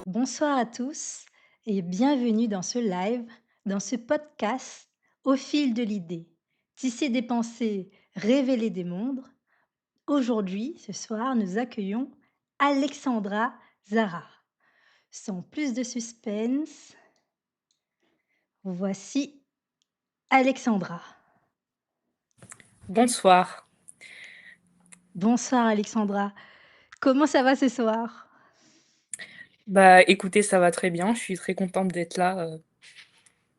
Bonsoir à tous et bienvenue dans ce live, dans ce podcast Au fil de l'idée. Tisser des pensées, révéler des mondes. Aujourd'hui, ce soir, nous accueillons Alexandra Zara. Sans plus de suspense, voici Alexandra. Bonsoir. Bonsoir Alexandra. Comment ça va ce soir? Bah, écoutez, ça va très bien. Je suis très contente d'être là,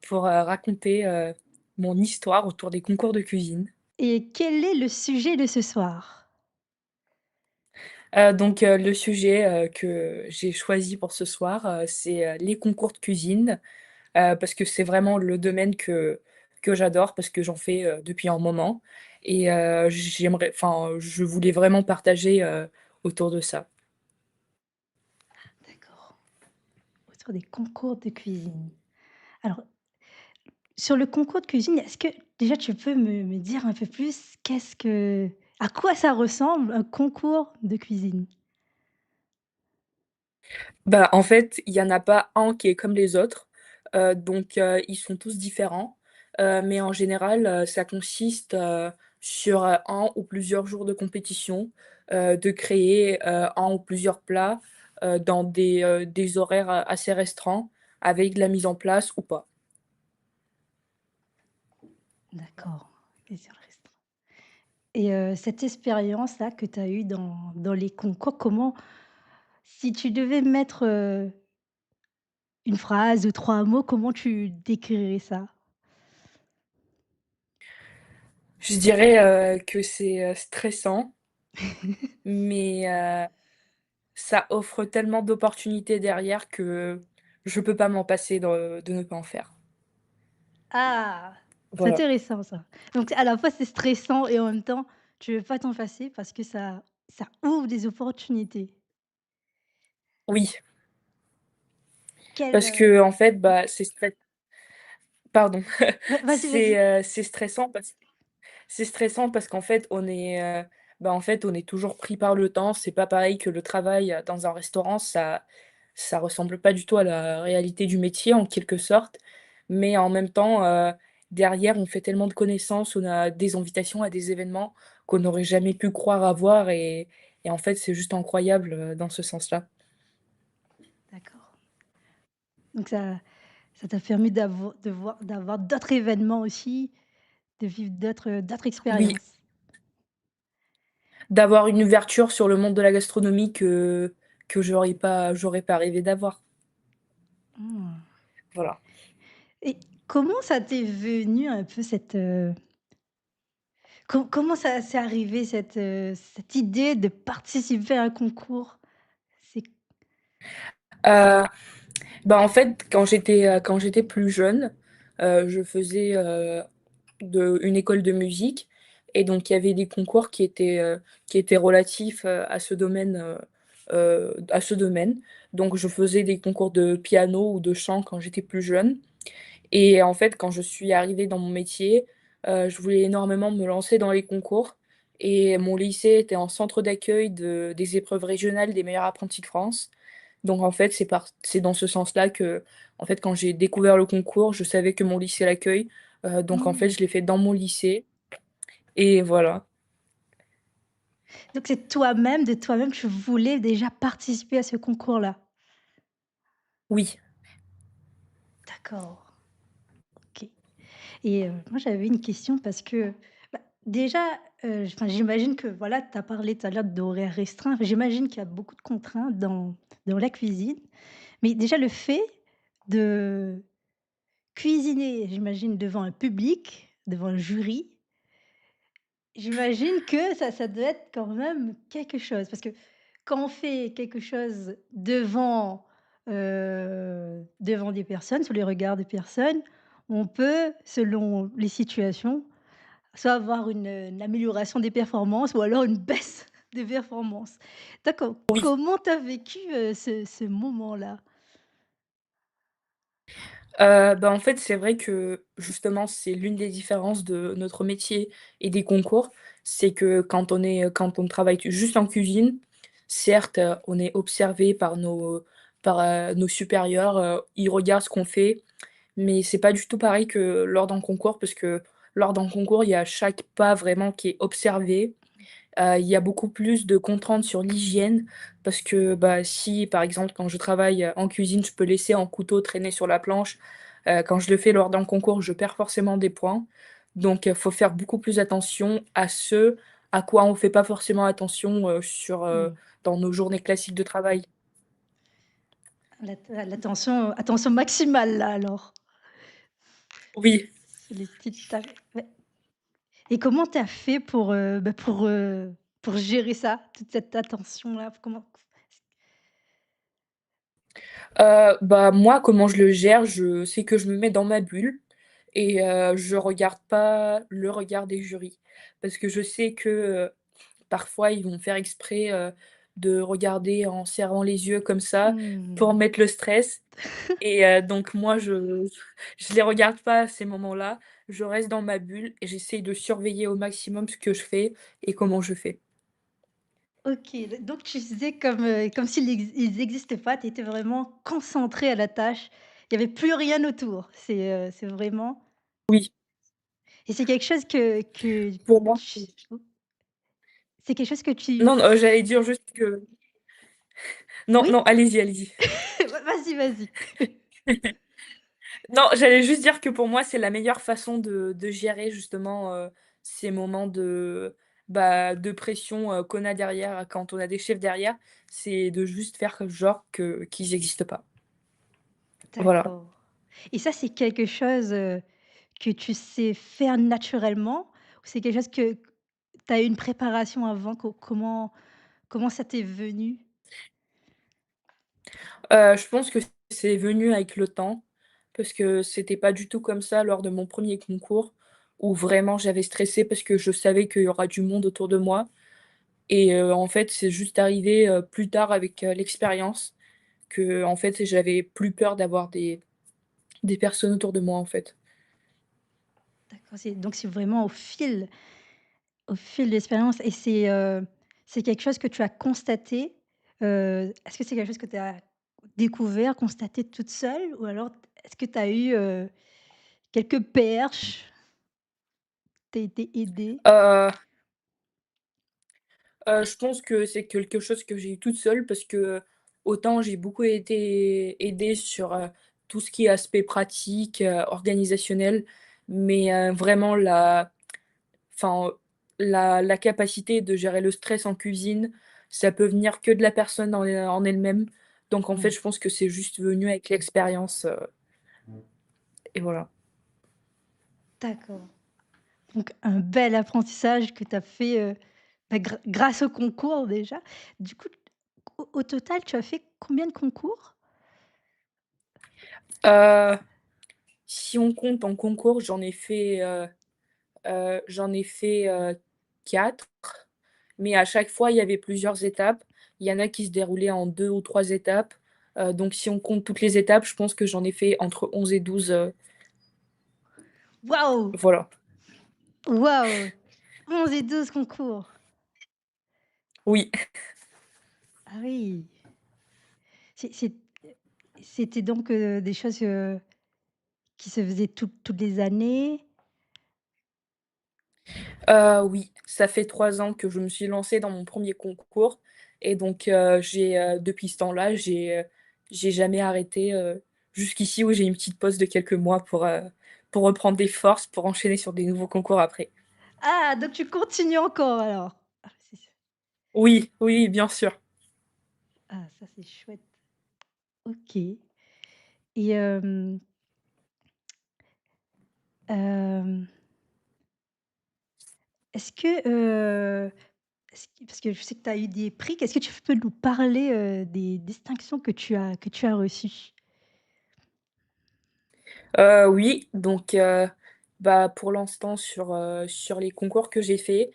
pour, raconter, mon histoire autour des concours de cuisine. Et quel est le sujet de ce soir? Le sujet, que j'ai choisi pour ce soir, c'est, les concours de cuisine, parce que c'est vraiment le domaine que j'adore parce que j'en fais, depuis un moment et je voulais vraiment partager, autour de ça. D'accord, autour des concours de cuisine. Alors, sur le concours de cuisine, est-ce que déjà tu peux me dire un peu plus à quoi ça ressemble un concours de cuisine? Bah, en fait, il y en a pas un qui est comme les autres, ils sont tous différents, mais en général, ça consiste, sur, 1 ou plusieurs jours de compétition, de créer, 1 ou plusieurs plats, dans des horaires, assez restreints, avec de la mise en place ou pas. D'accord, plaisir restreint. Et cette expérience-là que tu as eue dans les concours, comment si tu devais mettre, une phrase ou 3 mots, comment tu décrirais ça? Je dirais, que c'est, stressant, mais ça offre tellement d'opportunités derrière que je peux pas m'en passer de ne pas en faire. Ah! C'est Voilà. intéressant ça. Donc à la fois c'est stressant et en même temps, tu veux pas t'en passer parce que ça ouvre des opportunités. Oui, Quel, parce qu'en fait, bah, pardon, vas-y, vas-y. c'est stressant parce qu'en fait, en fait, on est toujours pris par le temps. C'est pas pareil que le travail, dans un restaurant, ça ressemble pas du tout à la réalité du métier, en quelque sorte. Mais en même temps, derrière, on fait tellement de connaissances, on a des invitations à des événements qu'on n'aurait jamais pu croire avoir et en fait, c'est juste incroyable, dans ce sens-là. D'accord. Donc ça t'a permis d'avoir d'autres événements aussi, de vivre d'autres Oui, expériences. d'avoir une ouverture sur le monde de la gastronomie que j'aurais pas rêvé d'avoir. Mmh. Voilà. Et comment ça t'est venu un peu comment ça s'est arrivé cette idée de participer à un concours? C'est Heu, Bah, en fait, quand j'étais plus jeune, je faisais, une école de musique et donc il y avait des concours qui étaient relatifs, à ce domaine. Donc je faisais des concours de piano ou de chant quand j'étais plus jeune et en fait, quand je suis arrivée dans mon métier, je voulais énormément me lancer dans les concours et mon lycée était en centre d'accueil des épreuves régionales des meilleurs apprentis de France. Donc en fait, c'est dans ce sens-là que, en fait, quand j'ai découvert le concours, je savais que mon lycée l'accueille, donc en fait, mmh, je l'ai fait dans mon lycée et voilà. donc c'est toi-même, de toi-même, tu voulais déjà participer à ce concours-là? Oui, D'accord, OK. Et moi j'avais une question parce que, déjà, enfin j'imagine que voilà, tu as parlé tout à l'heure d'horaires restreints. J'imagine qu'il y a beaucoup de contraintes dans la cuisine. Mais déjà le fait de cuisiner, j'imagine devant un public, devant un jury, j'imagine que ça doit être quand même quelque chose. Parce que quand on fait quelque chose devant des personnes, sous les regards des personnes, on peut, selon les situations, soit avoir une amélioration des performances ou alors une baisse des performances. D'accord. oui. Comment tu as vécu, ce moment-là? En fait, c'est vrai que justement, c'est l'une des différences de notre métier et des concours, c'est que quand on travaille juste en cuisine, certes, on est observé par par, nos supérieurs, ils regardent ce qu'on fait, mais c'est pas du tout pareil que lors d'un concours parce que lors d'un concours, il y a chaque pas vraiment qui est observé. Il y a beaucoup plus de contraintes sur l'hygiène parce que, bah, si par exemple quand je travaille, en cuisine, je peux laisser un couteau traîner sur la planche, quand je le fais lors d'un concours, je perds forcément des points. Donc faut faire beaucoup plus attention à ce à quoi on fait pas forcément attention, Mmh. dans nos journées classiques de travail. L'attention, attention maximale là alors, Oui. sur les petites tâches. Ouais. Et comment tu as fait pour gérer ça, toute cette attention-là? Comment Bah, moi, comment je le gère, c'est que je me mets dans ma bulle et je regarde pas le regard des jurys. Parce que je sais que, parfois, ils vont faire exprès, de regarder en serrant les yeux comme ça, pour mmh. mettre le stress et donc moi, je les regarde pas à ces moments-là. Je reste dans ma bulle et j'essaye de surveiller au maximum ce que je fais et comment je fais. OK, donc tu faisais comme s'ils ils existaient pas, tu étais vraiment concentré à la tâche. Il y avait plus rien autour. C'est vraiment Oui, et c'est quelque chose que pour moi, c'est tu c'est quelque chose que tu non, j'allais dire juste que non, oui? non, allez-y, allez-y. Vas-y, vas-y. Non, j'allais juste dire que pour moi, c'est la meilleure façon de gérer justement, ces moments de, bah, de pression, qu'on a derrière quand on a des chefs derrière, c'est de juste faire genre qu'ils existent pas. Voilà. D'accord et ça, c'est quelque chose, que tu sais faire naturellement ou c'est quelque chose que tu as eu une préparation avant? Comment ça t'est venu? Je pense que c'est venu avec le temps, parce que c'était pas du tout comme ça lors de mon premier concours, où vraiment j'avais stressé parce que je savais qu'il y aura du monde autour de moi et en fait, c'est juste arrivé, plus tard avec, l'expérience que en fait, j'avais plus peur d'avoir des personnes autour de moi, en fait. D'accord, c'est vraiment au fil de l'expérience et c'est quelque chose que tu as constaté? Est-ce que c'est quelque chose que tu as découvert, constaté toute seule ou alors est-ce que tu as eu, quelques perches? Tu as été aidée? Heu je pense que c'est quelque chose que j'ai eu toute seule parce que, autant j'ai beaucoup été aidée sur, tout ce qui est aspect pratique, organisationnel, mais vraiment enfin, la capacité de gérer le stress en cuisine, ça peut venir que de la personne en elle-même. Donc en fait, Mmh, je pense que c'est juste venu avec l'expérience, et voilà. d'accord. Donc un bel apprentissage que tu as fait, grâce au concours déjà. Du coup, au total, tu as fait combien de concours? Heu, Si on compte en concours, j'en ai fait, 4, mais à chaque fois, il y avait plusieurs étapes. Il y en a qui se déroulaient en 2 ou 3 étapes, donc si on compte toutes les étapes, je pense que j'en ai fait entre 11 et 12, Waouh! voilà. Waouh! 11 et 12 concours. Oui, Ah oui. C'est c'était donc, des choses, qui se faisaient toutes les années? oui, ça fait 3 ans que je me suis lancée dans mon premier concours et donc depuis ce temps-là, j'ai jamais arrêté, jusqu'ici où j'ai une petite pause de quelques mois pour reprendre des forces, pour enchaîner sur des nouveaux concours après. Ah, donc tu continues encore alors? Ah, Oui, oui, bien sûr. ah ça c'est chouette. OK et hem, est-ce que, est-ce que parce que je sais que tu as eu des prix, est-ce que tu peux nous parler, des distinctions que tu as reçues? Oui, donc bah, pour l'instant sur les concours que j'ai faits,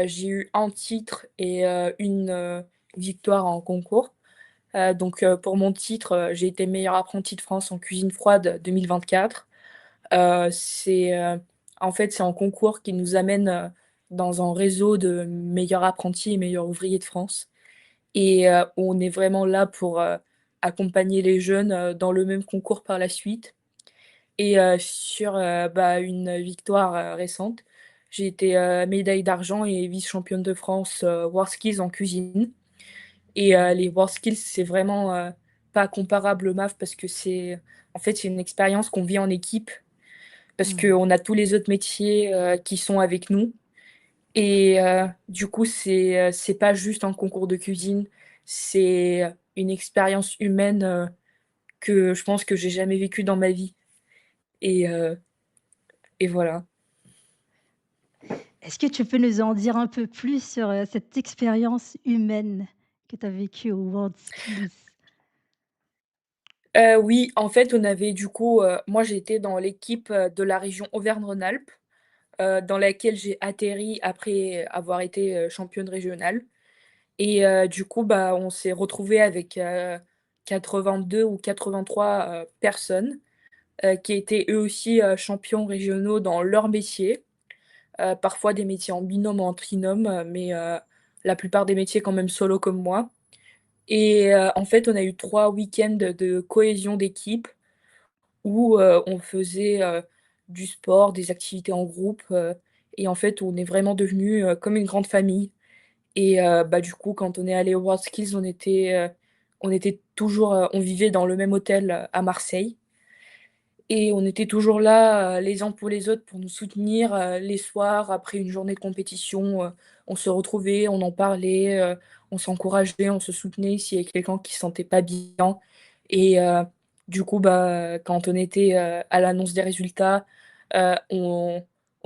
j'ai eu un titre et une, victoire en concours. Donc pour mon titre, j'ai été meilleure apprentie de France en cuisine froide 2024. En fait, c'est un concours qui nous amène, dans un réseau de meilleurs apprentis et meilleurs ouvriers de France et on est vraiment là accompagner les jeunes, dans le même concours par la suite et sur, une victoire, récente, j'ai été, médaille d'argent et vice-championne de France, WorldSkills en cuisine et les WorldSkills, c'est vraiment, pas comparable au MAF parce que c'est une expérience qu'on vit en équipe parce Mmh. qu'on a tous les autres métiers, qui sont avec nous et du coup, c'est pas juste un concours de cuisine, c'est une expérience humaine, que je pense que j'ai jamais vécue dans ma vie et heu et voilà. Est-ce que tu peux nous en dire un peu plus sur, cette expérience humaine que tu as vécue au WorldSkills? Oui, en fait, on avait du coup, moi j'étais dans l'équipe, de la région Auvergne-Rhône-Alpes, dans laquelle j'ai atterri après avoir été, championne régionale et du coup, on s'est retrouvés avec, 82 ou 83, personnes, qui étaient eux aussi, champions régionaux dans leur métier, parfois des métiers en binôme ou en trinôme, mais la plupart des métiers quand même solo comme moi et en fait, on a eu 3 week-ends de cohésion d'équipe où, on faisait, du sport, des activités en groupe, et en fait, on est vraiment devenus, comme une grande famille et du coup, quand on est allé aux WorldSkills, on était toujours, on vivait dans le même hôtel, à Marseille et on était toujours là, les uns pour les autres pour nous soutenir, les soirs après une journée de compétition, on se retrouvait, on en parlait, on s'encourageait, on se soutenait s'il y avait quelqu'un qui se sentait pas bien et du coup, quand on était, à l'annonce des résultats, on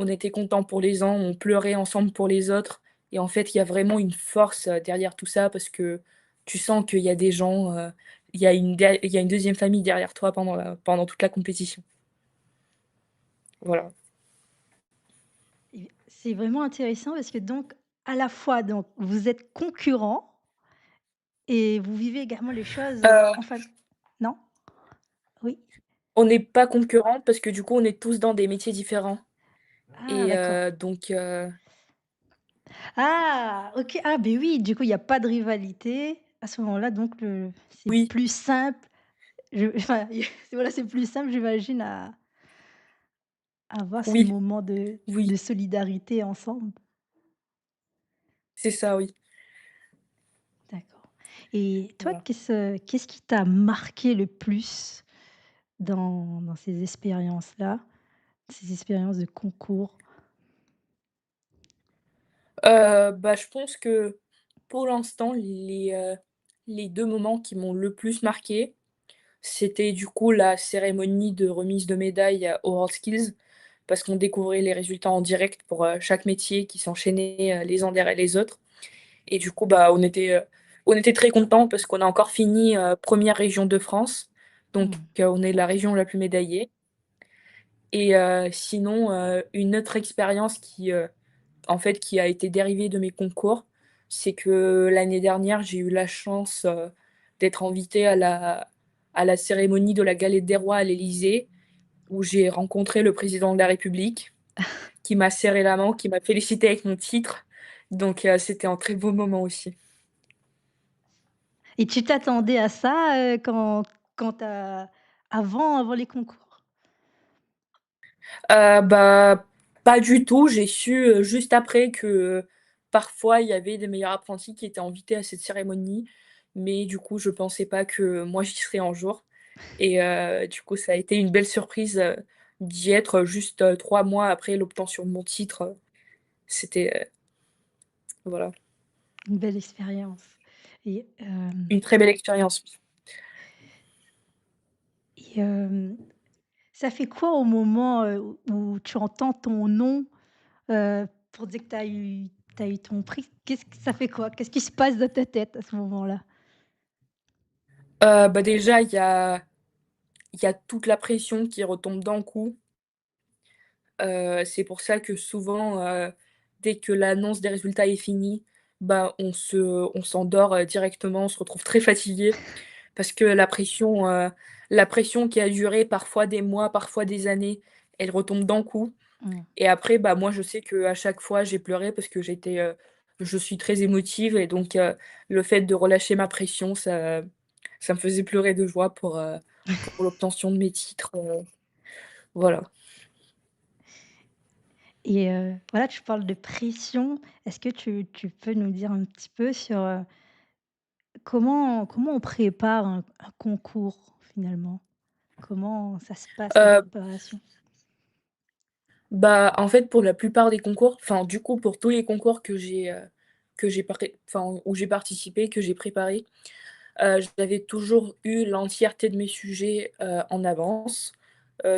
était content pour les uns, on pleurait ensemble pour les autres et en fait, il y a vraiment une force, derrière tout ça parce que tu sens qu'il y a des gens, il y a une deuxième famille derrière toi pendant toute la compétition. Voilà. Et c'est vraiment intéressant parce que donc, à la fois donc vous êtes concurrents et vous vivez également les choses, Heu, en non? Oui? on n'est pas concurrents parce que du coup, on est tous dans des métiers différents Ah et d'accord. Ah OK. Ah beh, oui, du coup, il y a pas de rivalité. À ce moment-là, donc c'est oui, plus simple. Enfin, voilà, c'est plus simple, j'imagine, à avoir ces oui, moments oui, de solidarité ensemble. c'est ça, oui, D'accord. Et toi, voilà. qu'est-ce qui t'a marqué le plus dans ces expériences-là, ces expériences de concours? Je pense que pour l'instant, les 2 moments qui m'ont le plus marquée, c'était du coup la cérémonie de remise de médailles, aux WorldSkills parce qu'on découvrait les résultats en direct pour, chaque métier qui s'enchaînaient, les uns derrière les autres. Et du coup, on était très contents parce qu'on a encore fini, 1re région de France, donc Mmh. on est la région la plus médaillée et sinon, une autre expérience qui a été dérivée de mes concours, c'est que l'année dernière, j'ai eu la chance, d'être invitée à la cérémonie de la Galette des Rois à l'Élysée, où j'ai rencontré le président de la République, qui m'a serré la main, qui m'a félicité avec mon titre, donc c'était un très beau moment aussi. Et tu t'attendais à ça, quand tu avant les concours? Pas du tout. J'ai su, juste après que, parfois il y avait des meilleurs apprentis qui étaient invités à cette cérémonie, mais du coup je pensais pas que moi j'y serais un jour et du coup ça a été une belle surprise, d'y être juste, 3 mois après l'obtention de mon titre, c'était, voilà, Une belle expérience. Et une très belle expérience. et ça fait quoi au moment, où tu entends ton nom, pour dire que tu as eu ton prix? Qu'est-ce que ça fait quoi? Qu'est-ce qui se passe dans ta tête à ce moment-là? Déjà il y a toute la pression qui retombe d'un coup. C'est pour ça que souvent, dès que l'annonce des résultats est finie, on s'endort, directement, on se retrouve très fatigué parce que la pression qui a duré parfois des mois, parfois des années, elle retombe d'un coup Mmh. et après, moi, je sais qu'à chaque fois, j'ai pleuré parce que je suis très émotive et donc le fait de relâcher ma pression, ça me faisait pleurer de joie pour l'obtention de mes titres, voilà. Et voilà, tu parles de pression. Est-ce que tu peux nous dire un petit peu sur, comment on prépare un concours finalement? Comment ça se passe la Heu, préparation? Bah, en fait, pour la plupart des concours, enfin, du coup, pour tous les concours que j'ai paré enfin, où j'ai participé, que j'ai préparés, j'avais toujours eu l'entièreté de mes sujets, en avance.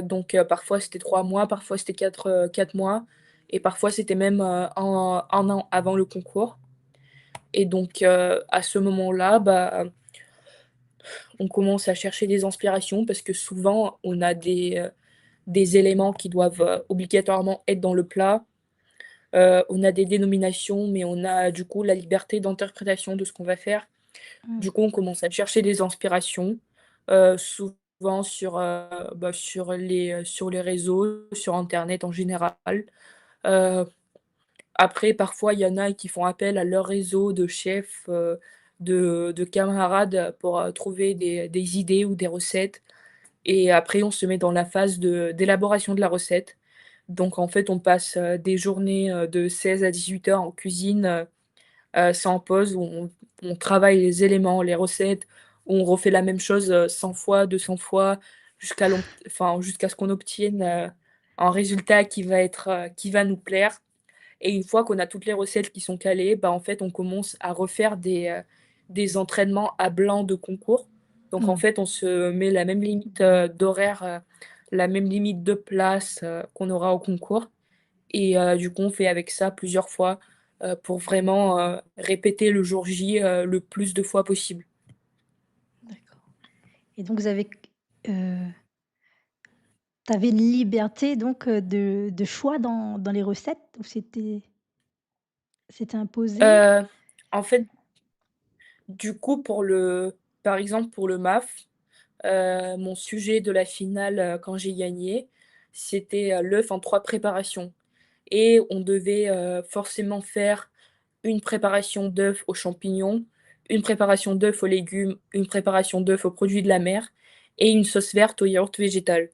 Donc parfois c'était 3 mois, parfois c'était 4 mois et parfois c'était même, 1 an avant le concours et donc à ce moment-là, bah, on commence à chercher des inspirations parce que souvent on a des éléments qui doivent, obligatoirement être dans le plat. On a des dénominations, mais on a du coup la liberté d'interprétation de ce qu'on va faire. Mmh. Du coup, on commence à chercher des inspirations, souvent sur, bah, sur les réseaux, sur internet en général. Heu, Après parfois, il y en a qui font appel à leur réseau de chefs, de camarades pour, trouver des idées ou des recettes et après on se met dans la phase d'élaboration de la recette. Donc en fait, on passe, des journées, de 16 à 18 heures en cuisine, sans pause où on travaille les éléments, les recettes, où on refait la même chose, 100 fois, 200 fois jusqu'à ce qu'on obtienne, un résultat qui va nous plaire et une fois qu'on a toutes les recettes qui sont calées, bah, en fait, on commence à refaire des entraînements à blanc de concours. Donc en Mmh. fait, on se met la même limite, d'horaire, la même limite de place, qu'on aura au concours et du coup, on fait avec ça plusieurs fois, pour vraiment, répéter le jour J, le plus de fois possible. D'accord. Et donc vous avez tu avais une liberté donc, de choix dans les recettes ou c'était imposé? Heu, En fait, du coup, par exemple, pour le MAF, mon sujet de la finale, quand j'ai gagné, c'était, l'œuf en 3 préparations et on devait, forcément faire une préparation d'œuf aux champignons, une préparation d'œuf aux légumes, une préparation d'œuf aux produits de la mer et une sauce verte au yaourt végétal.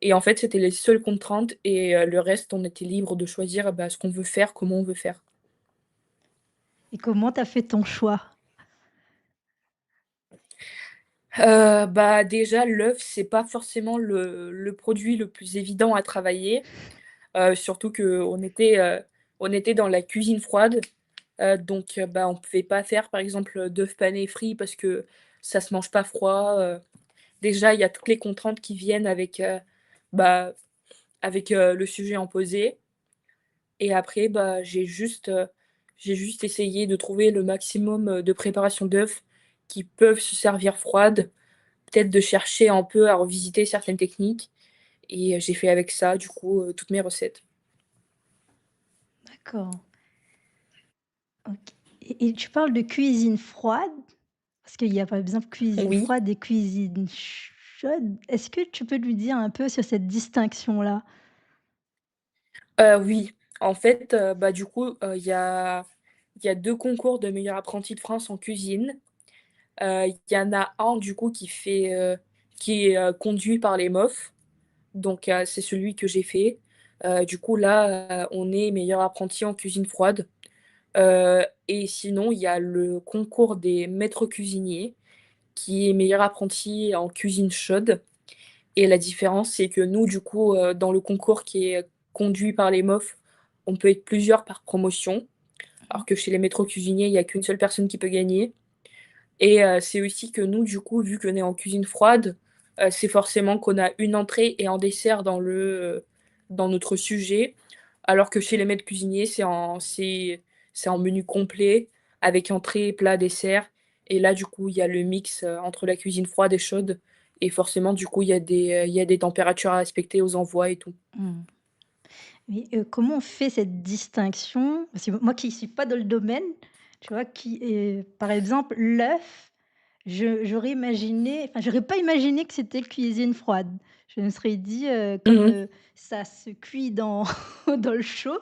Et en fait, c'était les seules contraintes et le reste, on était libre de choisir, bah, ce qu'on veut faire, comment on veut faire. Et comment tu as fait ton choix? Bah, déjà, l'œuf, c'est pas forcément le produit le plus évident à travailler, surtout on était dans la cuisine froide, donc bah, on pouvait pas faire, par exemple, d'œufs panés frits parce que ça se mange pas froid, déjà, il y a toutes les contraintes qui viennent bah, avec, le sujet imposé. Et après, bah, j'ai juste essayé de trouver le maximum, de préparations d'œufs qui peuvent se servir froides, peut-être de chercher un peu à revisiter certaines techniques et j'ai fait avec ça, du coup, toutes mes recettes. D'accord, OK. Et tu parles de cuisine froide, parce qu'il y a par exemple cuisine Oui, froide et cuisine chaude. Est-ce que tu peux nous dire un peu sur cette distinction-là? oui. En fait, bah, du coup, il y a 2 concours de meilleur apprenti de France en cuisine. Il y en a un, du coup, qui est, conduit par les MOF. Donc c'est celui que j'ai fait. Du coup là, on est meilleur apprenti en cuisine froide. Et sinon, il y a le concours des maîtres cuisiniers qui est meilleur apprenti en cuisine chaude et la différence, c'est que nous, du coup, dans le concours qui est conduit par les MOF, on peut être plusieurs par promotion, Mmh. alors que chez les maîtres cuisiniers, il y a qu'une seule personne qui peut gagner. Et c'est aussi que nous, du coup, vu qu'on est en cuisine froide, c'est forcément qu'on a une entrée et un dessert dans notre sujet, alors que chez les maîtres cuisiniers, c'est en menu complet avec entrée, plat, dessert et là, du coup, il y a le mix, entre la cuisine froide et chaude et forcément, du coup, il y a des températures à respecter aux envois et tout. Mmh. Mais, comment on fait cette distinction? Parce que moi qui suis pas dans le domaine, tu vois, par exemple, l'œuf, j'aurais imaginé enfin, j'aurais pas imaginé que c'était cuisine froide. Je me serais dit, comme, Mmh. ça se cuit dans dans le chaud,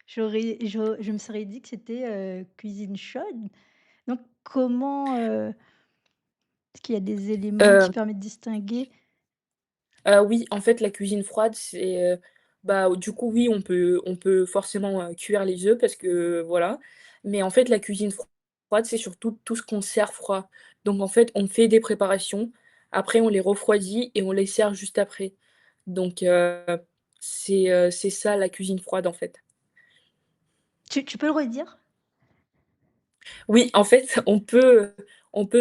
je me serais dit que c'était, cuisine chaude. Donc comment, Est-ce qu'il y a des éléments qui Heu permettent de distinguer? Oui, en fait, la cuisine froide, c'est, bah, du coup, oui, on peut forcément, cuire les œufs parce que voilà. Mais en fait, la cuisine froide, c'est surtout tout ce qu'on sert froid. Donc en fait, on fait des préparations, après on les refroidit et on les sert juste après. Donc c'est ça la cuisine froide, en fait. Tu peux le redire? Oui, en fait, on peut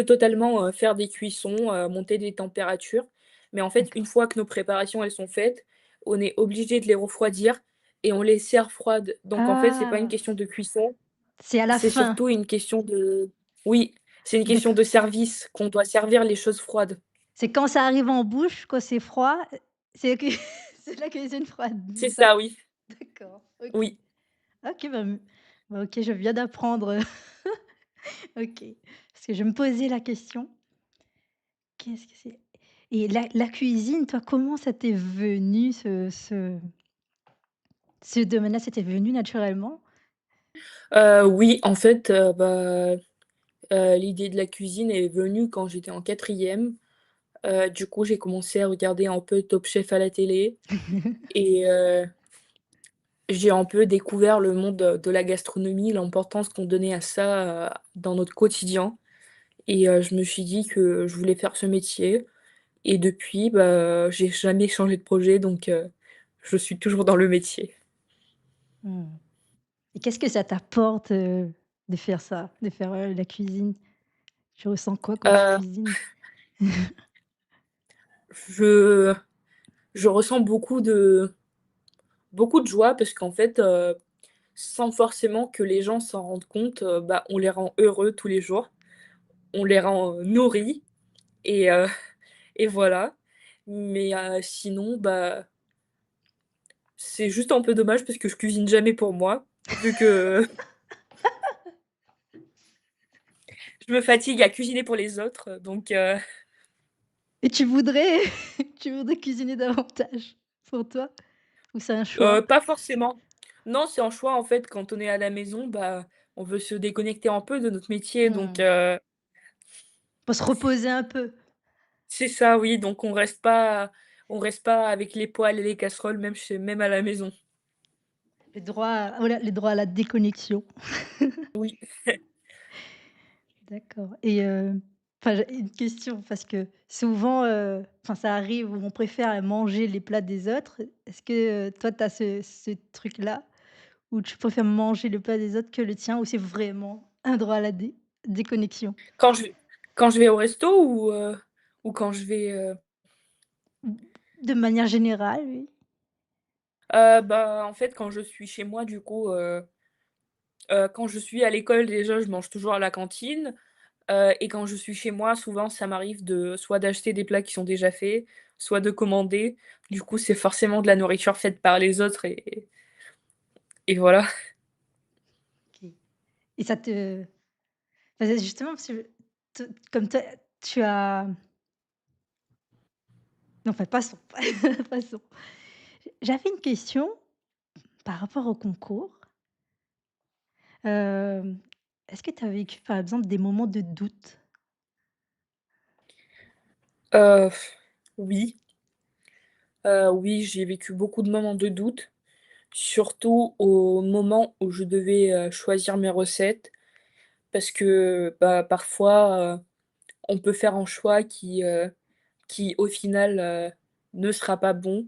totalement, faire des cuissons, monter des températures, mais en fait, une D'accord. fois que nos préparations, elles sont faites, on est obligé de les refroidir et on les sert froides. Donc en fait, c'est pas une Ah! question de cuisson, C'est à la c'est fin. surtout une question de oui, c'est une question D'accord. de service, qu'on doit servir les choses froides. C'est quand ça arrive en bouche, quand c'est froid, c'est que c'est de la cuisine froide, C'est c'est ça? ça, oui, D'accord, OK. oui. OK, OK, je viens d'apprendre, OK. Parce que je me posais la question, qu'est-ce que c'est? Et la cuisine, toi, comment ça t'est venu ce domaine-là, ça t'est venu naturellement? Oui, en fait, l'idée de la cuisine est venue quand j'étais en quatrième. Du coup, j'ai commencé à regarder un peu Top Chef à la télé et j'ai un peu découvert le monde, de la gastronomie, l'importance qu'on donnait à ça, dans notre quotidien et je me suis dit que je voulais faire ce métier et depuis, bah, j'ai jamais changé de projet donc je suis toujours dans le métier. Mmh. Et qu'est-ce que ça t'apporte, de faire ça, de faire, la cuisine? Tu ressens quoi quand tu Heu, cuisines? je je ressens beaucoup de joie parce qu'en fait, sans forcément que les gens s'en rendent compte, bah, on les rend heureux tous les jours. On les rend, nourris et et voilà. Mais sinon, bah, c'est juste un peu dommage parce que je cuisine jamais pour moi, vu que je me fatigue à cuisiner pour les autres, donc Et tu voudrais tu voudrais cuisiner davantage pour toi? Ou c'est un choix? pas forcément. Non, c'est un choix, en fait, quand on est à la maison, bah, on veut se déconnecter un peu de notre métier, donc Mmh. Pour se reposer un peu. c'est ça, oui, donc on reste pas avec les poêles et les casseroles, même à la maison. Les droits voilà, les droits à la déconnexion. Oui. D'accord et enfin, j'ai une question parce que souvent, enfin, ça arrive où on préfère manger les plats des autres. Est-ce que, toi, tu as ce truc-là où tu préfères manger le plat des autres que le tien ou c'est vraiment un droit à la déconnexion? Quand je quand je vais au resto ou quand je vais, De manière générale, oui. bah, en fait, quand je suis chez moi, du coup, quand je suis à l'école, déjà, je mange toujours à la cantine, et quand je suis chez moi, souvent, ça m'arrive de soit d'acheter des plats qui sont déjà faits, soit de commander. Du coup, c'est forcément de la nourriture faite par les autres et voilà. OK et ça te enfin, c'est justement parce que te comme toi, tu as non, enfin, passons, passons. J'avais une question par rapport au concours. Hem, est-ce que tu as vécu, par exemple, des moments de doute? Heu, oui, oui, j'ai vécu beaucoup de moments de doute, surtout au moment où je devais, choisir mes recettes parce que, bah, parfois, on peut faire un choix qui au final, ne sera pas bon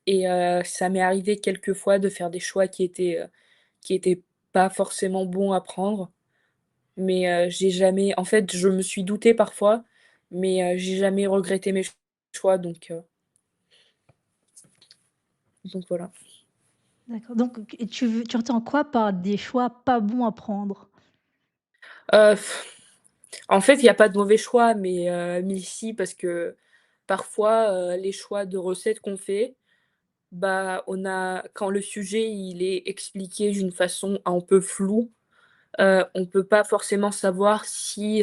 et ça m'est arrivé quelques fois de faire des choix qui étaient pas forcément bons à prendre, mais j'ai jamais en fait, je me suis doutée parfois, mais j'ai jamais regretté mes choix donc voilà. D'accord, donc et tu entends quoi par des choix pas bons à prendre? Heu, en fait, il y a pas de mauvais choix, mais si parce que parfois, les choix de recettes qu'on fait, bah, quand le sujet il est expliqué d'une façon un peu floue, Mmh. on peut pas forcément savoir si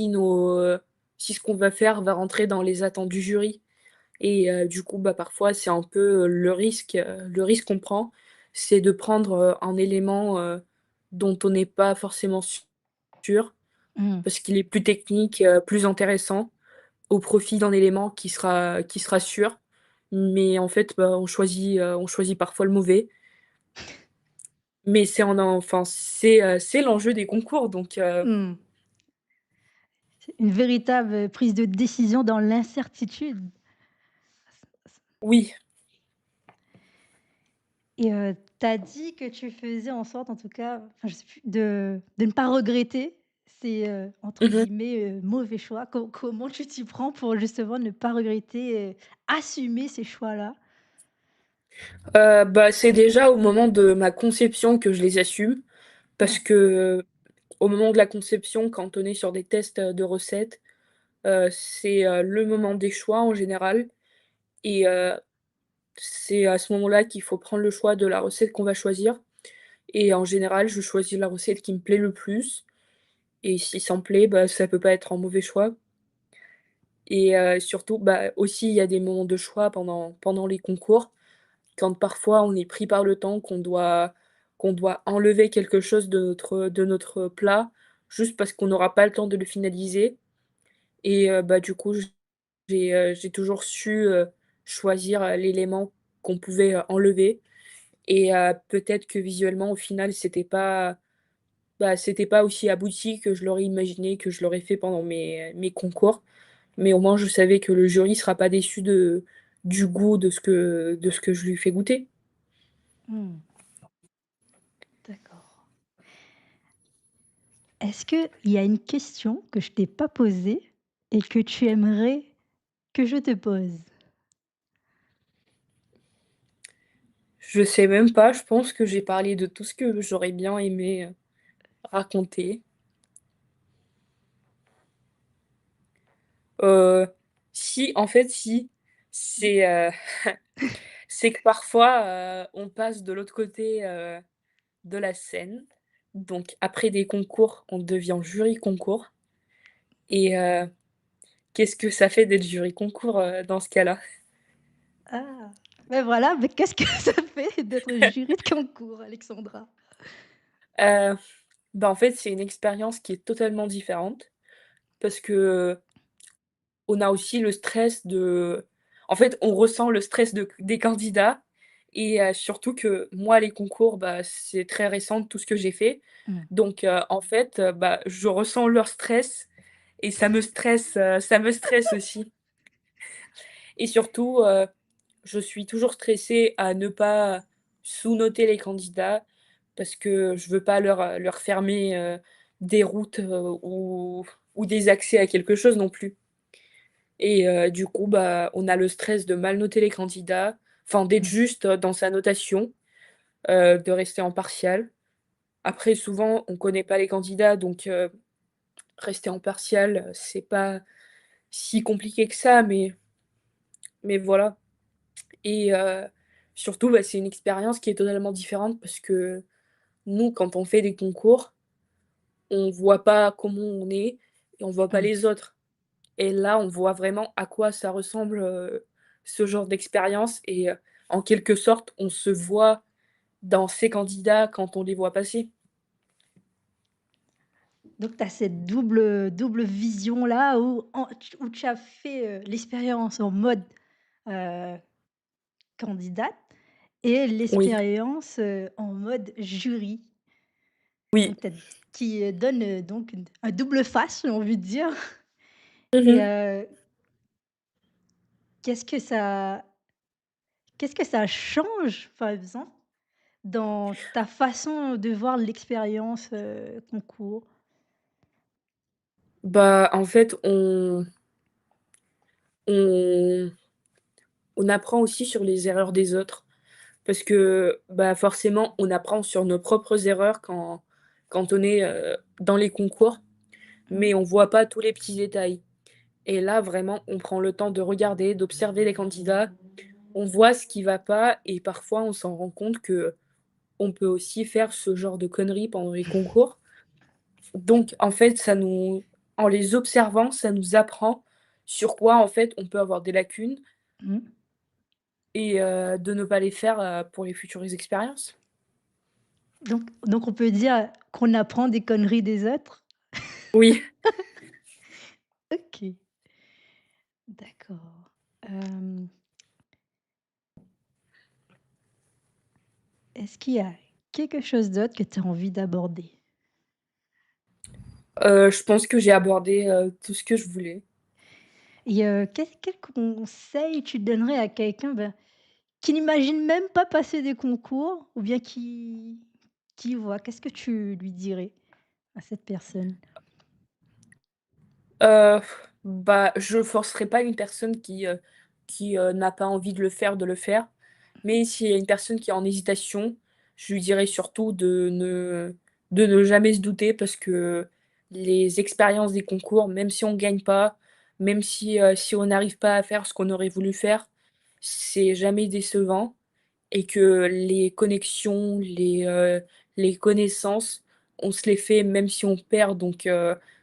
nos, si ce qu'on va faire va rentrer dans les attentes du jury et du coup, bah, parfois c'est un peu, le risque qu'on prend, c'est de prendre, un élément, dont on n'est pas forcément sûr Mmh. parce qu'il est plus technique, plus intéressant, au profit d'un élément qui sera sûr. Mais en fait, bah, on choisit parfois le mauvais. Mais c'est l'enjeu des concours donc Mmh. C'est une véritable, prise de décision dans l'incertitude. oui. Et tu as dit que tu faisais en sorte, en tout cas, enfin, je sais plus, de ne pas regretter ces, entre Mmh. guillemets, «mauvais choix». Comment tu t'y prends pour justement ne pas regretter, assumer ces choix-là? Bah, c'est déjà au moment de ma conception que je les assume parce Mmh, que, au moment de la conception, quand on est sur des tests, de recettes, c'est, le moment des choix en général et c'est à ce moment-là qu'il faut prendre le choix de la recette qu'on va choisir et en général, je choisis la recette qui me plaît le plus et si ça me plaît, bah, ça peut pas être un mauvais choix et surtout, bah, aussi, il y a des moments de choix pendant les concours. Quand parfois on est pris par le temps, qu'on doit enlever quelque chose de notre plat, juste parce qu'on n'aura pas le temps de le finaliser et bah, du coup, j'ai toujours su, choisir, l'élément qu'on pouvait, enlever et peut-être que visuellement, au final, c'était pas aussi abouti que je l'aurais imaginé, que je l'aurais fait pendant mes concours. Mais au moins, je savais que le jury sera pas déçu du goût de ce que je lui fais goûter. mmh, d'accord. Est-ce qu'il y a une question que je t'ai pas posée et que tu aimerais que je te pose? Je sais même pas, je pense que j'ai parlé de tout ce que j'aurais bien aimé, raconter. Heu, si, en fait, si, c'est, c'est que parfois, on passe de l'autre côté, de la scène. Donc après des concours, on devient jury concours et qu'est-ce que ça fait d'être jury concours, dans ce cas-là? Ah! Ben voilà, mais qu'est-ce que ça fait d'être jury de concours, Alexandra? Heu, Bah, en fait, c'est une expérience qui est totalement différente parce que on a aussi le stress en fait, on ressent le stress des candidats et surtout que moi, les concours, bah, c'est très récent tout ce que j'ai fait. Mmh. Donc en fait, bah, je ressens leur stress et ça me stresse aussi et surtout, je suis toujours stressée à ne pas sous-noter les candidats parce que je veux pas leur fermer, des routes, ou des accès à quelque chose non plus. Et du coup, bah, on a le stress de mal noter les candidats, enfin d'être Mmh. juste, dans sa notation, de rester en partial. Après souvent, on connaît pas les candidats donc rester en partial, c'est pas si compliqué que ça, mais voilà et surtout, bah, c'est une expérience qui est totalement différente parce que nous, quand on fait des concours, on voit pas comment on est et on voit pas Mmh. les autres. Et là, on voit vraiment à quoi ça ressemble, ce genre d'expérience et en quelque sorte, on se voit dans ces candidats quand on les voit passer. Donc tu as cette double vision-là où tu as fait, l'expérience en mode, heu, candidate et Oui, l'expérience, en mode jury. oui. Donc tu qui, donne, donc un double face, j'ai envie de dire. Et Mmh. qu'est-ce que ça qu'est-ce que ça change, par exemple, dans ta façon de voir l'expérience, concours? Bah, en fait, on on apprend aussi sur les erreurs des autres parce que, bah, forcément, on apprend sur nos propres erreurs quand on est, dans les concours, Mmh. mais on voit pas tous les petits détails et là, vraiment, on prend le temps de regarder, d'observer les candidats. On voit ce qui va pas et parfois on s'en rend compte qu'on peut aussi faire ce genre de conneries pendant les concours. Donc en fait, en les observant, ça nous apprend sur quoi, en fait, on peut avoir des lacunes Mmh. et de ne pas les faire, pour les futures expériences. Donc on peut dire qu'on apprend des conneries des autres? Oui, OK, d'accord. Hem, est-ce qu'il y a quelque chose d'autre que tu as envie d'aborder? je pense que j'ai abordé, tout ce que je voulais. Et quel conseil tu donnerais à quelqu'un, ben, qui n'imagine même pas passer des concours ou bien qui voit? Qu'est-ce que tu lui dirais à cette personne? Heu, Bah, je forcerai pas une personne qui n'a pas envie de le faire. Mais s'il y a une personne qui est en hésitation, je lui dirais surtout de ne jamais se douter parce que les expériences des concours, même si on gagne pas, même si on n'arrive pas à faire ce qu'on aurait voulu faire, c'est jamais décevant. Et que les connexions, les connaissances, on se les fait même si on perd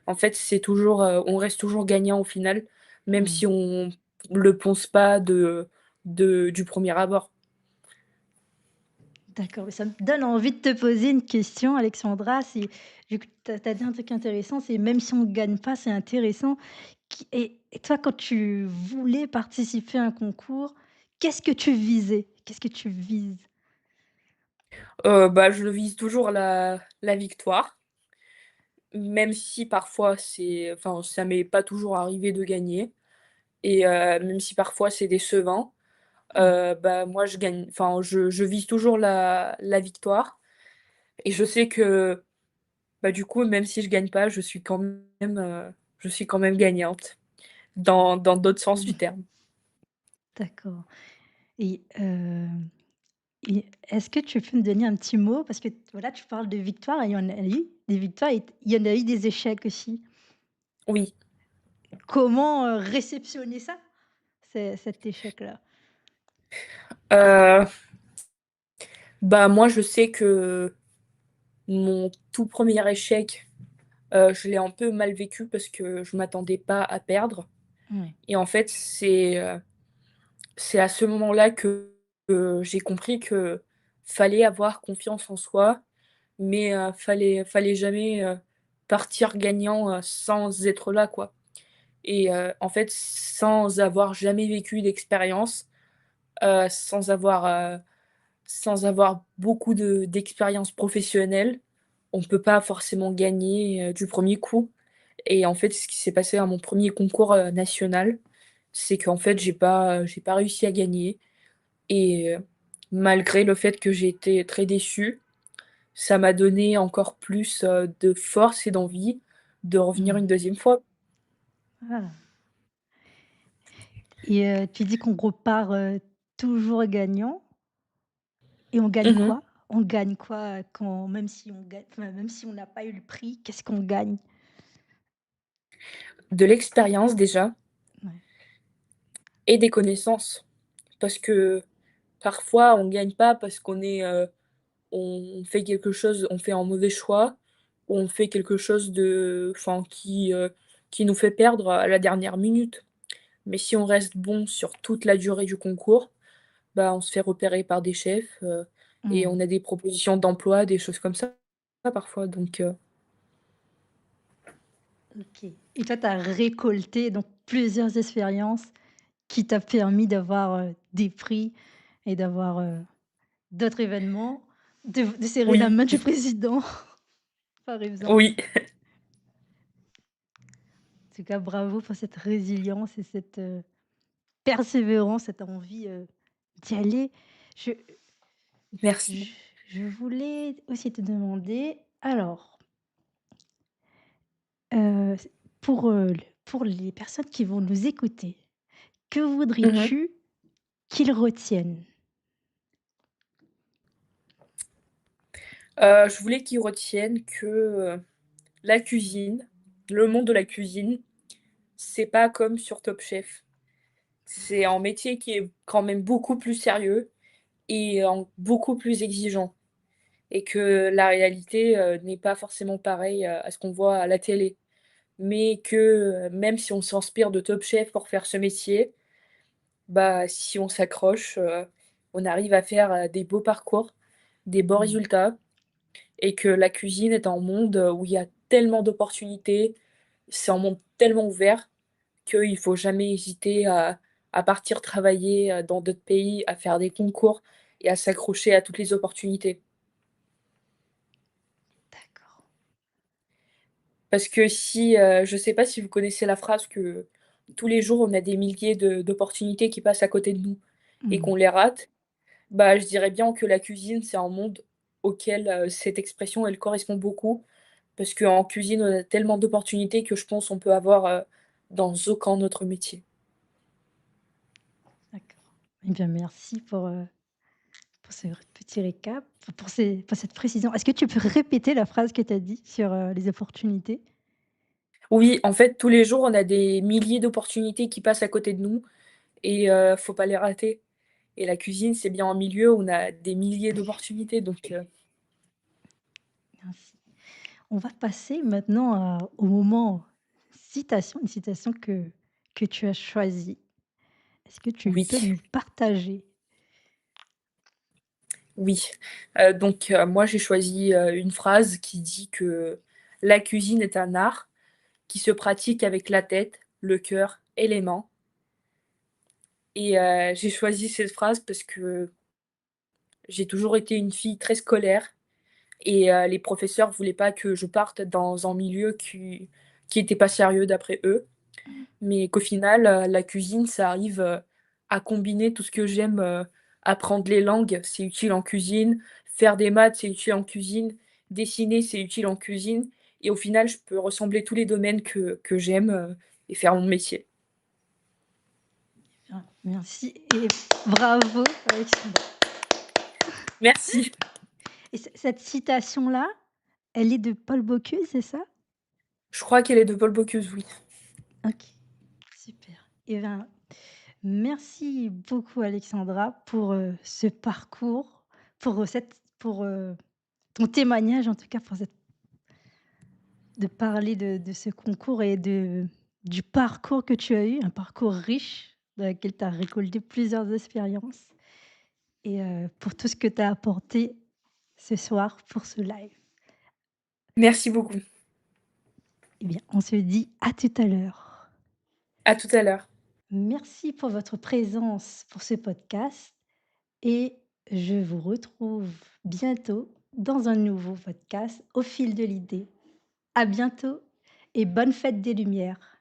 en fait, c'est toujours, on reste toujours gagnant au final, même Mmh. si on le pense pas du premier abord. D'accord, mais ça me donne envie de te poser une question, Alexandra. C'est vu que tu as dit un truc intéressant, c'est même si on ne gagne pas, c'est intéressant. Et toi, quand tu voulais participer à un concours, qu'est-ce que tu visais? Qu'est-ce que tu vises? Bah, je vise toujours la victoire, même si parfois ça m'est pas toujours arrivé de gagner même si parfois c'est décevant, Mmh. bah, moi je vise toujours la victoire et je sais que bah, du coup, même si je gagne pas, je suis quand même gagnante dans d'autres sens du terme. D'accord. Et et est-ce que tu peux me donner un petit mot? Parce que voilà, tu parles de victoire et il y en a eu des victoires et il y en a eu des échecs aussi. Oui, Comment, réceptionner ça? Cet échec-là? heu, bah, moi, je sais que mon tout premier échec, je l'ai un peu mal vécu parce que je m'attendais pas à perdre Mmh. et en fait, c'est à ce moment-là que j'ai compris que fallait avoir confiance en soi, mais fallait jamais, partir gagnant, sans être là, quoi. En fait, sans avoir jamais vécu d'expérience, sans sans avoir beaucoup d'expérience professionnelle, on peut pas forcément gagner, du premier coup et en fait, ce qui s'est passé à mon premier concours, national, c'est qu'en fait, j'ai pas réussi à gagner malgré le fait que j'ai été très déçue, ça m'a donné encore plus, de force et d'envie de revenir Mmh. une deuxième fois. Voilà. Et tu dis qu'on repart, toujours gagnant et on gagne Mmh. quoi? On gagne quoi, quand même si on gagne enfin, même si on n'a pas eu le prix, qu'est-ce qu'on gagne? De l'expérience déjà Ouais. et des connaissances. Parce que parfois on gagne pas parce on fait quelque chose, on fait un mauvais choix ou on fait quelque chose qui nous fait perdre à la dernière minute. Mais si on reste bon sur toute la durée du concours, bah, on se fait repérer par des chefs, et Mmh. on a des propositions d'emploi, des choses comme ça parfois OK. Et toi, tu as récolté donc plusieurs expériences qui t'a permis d'avoir, des prix et d'avoir, d'autres événements, de serrer la oui, main du président, par exemple. oui, En tout cas, bravo pour cette résilience et cette, persévérance, cette envie, d'y aller. Je merci. je je voulais aussi te demander, alors, s pour les personnes qui vont nous écouter, que Mmh. voudrais-tu qu'ils retiennent? Je voulais qu'ils retiennent que, la cuisine, le monde de la cuisine, c'est pas comme sur Top Chef. C'est un métier qui est quand même beaucoup plus sérieux et beaucoup plus exigeant et que la réalité, n'est pas forcément pareille, à ce qu'on voit à la télé. Mais que, même si on s'inspire de Top Chef pour faire ce métier, bah, si on s'accroche, on arrive à faire, des beaux parcours, des beaux Mmh. résultats et que la cuisine est un monde, où il y a tellement d'opportunités, c'est un monde tellement ouvert qu'il faut jamais hésiter à partir travailler, dans d'autres pays, à faire des concours et à s'accrocher à toutes les opportunités. D'accord. Parce que si, je sais pas si vous connaissez la phrase que tous les jours on a des milliers d'opportunités qui passent à côté de nous et Mmh. qu'on les rate, bah, je dirais bien que la cuisine, c'est un monde auquel, cette expression elle correspond beaucoup. Parce qu'en cuisine, on a tellement d'opportunités que je pense on peut avoir, dans aucun autre métier. D'accord. Eh bien, merci pour ce petit récap, pour cette précision. Est-ce que tu peux répéter la phrase que tu as dit sur, les opportunités? Oui, en fait, tous les jours, on a des milliers d'opportunités qui passent à côté de nous et faut pas les rater et la cuisine, c'est bien un milieu où on a des milliers d'opportunités donc Merci. On va passer maintenant au moment citation, une citation que tu as choisie. Est-ce que tu oui, peux nous partager? oui. Donc moi, j'ai choisi, une phrase qui dit que: «La cuisine est un art qui se pratique avec la tête, le cœur et les mains» et j'ai choisi cette phrase parce que j'ai toujours été une fille très scolaire et les professeurs voulaient pas que je parte dans un milieu qui était pas sérieux d'après eux, mais qu'au final, la cuisine, ça arrive, à combiner tout ce que j'aime, apprendre les langues, c'est utile en cuisine, faire des maths, c'est utile en cuisine, dessiner, c'est utile en cuisine et au final, je peux ressembler tous les domaines que j'aime, et faire mon métier. Bien, merci et bravo Alexandra. Merci. Et cette citation-là, elle est de Paul Bocuse, c'est ça? Je crois qu'elle est de Paul Bocuse, oui. OK, super. Et ben, merci beaucoup Alexandra pour, ce parcours, pour, ton témoignage en tout cas, de parler de ce concours et du parcours que tu as eu, un parcours riche dans lequel tu as récolté plusieurs expériences et pour tout ce que tu as apporté ce soir pour ce live. Merci beaucoup. Eh bien, on se dit à tout à l'heure. À tout à l'heure. Merci pour votre présence pour ce podcast et je vous retrouve bientôt dans un nouveau podcast au fil de l'idée. À bientôt et bonne fête des Lumières.